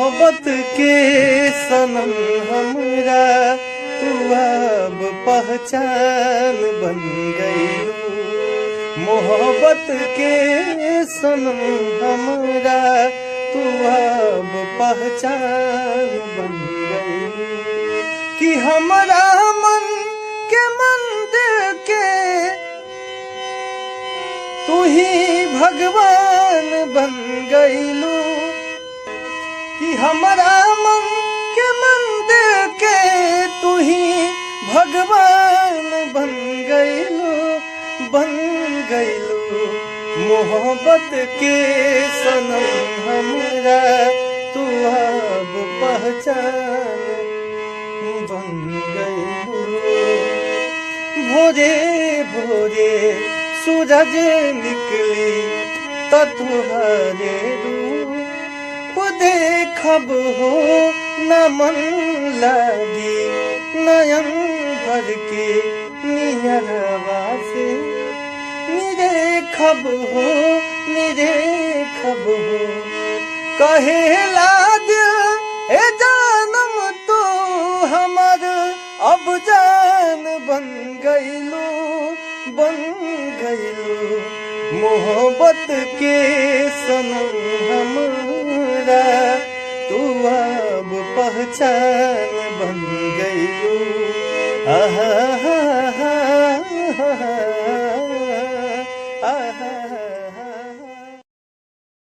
मोहब्बत के सनम हमरा तू अब पहचान बन गईलू। मोहब्बत के सनम हमरा तू अब पहचान बन गईलू। कि हमरा मन के मंदिर के तू ही भगवान बन गईलू। कि हमारा मन के मंदिर के तू ही भगवान बन गईलू। मोहब्बत के सनम हमरा तू अब पहचान बन गईलू। भोरे भोरे सूरज निकली त तुहरे रूप देखब हो न मन लागी नयन भर के नियरवा से निरेखब हो कहेला दिल ए जानम तो हमर अब जान बन गईलू। मोहब्बत के सनम हमरा तू अब पहचान बन गईलू। आहा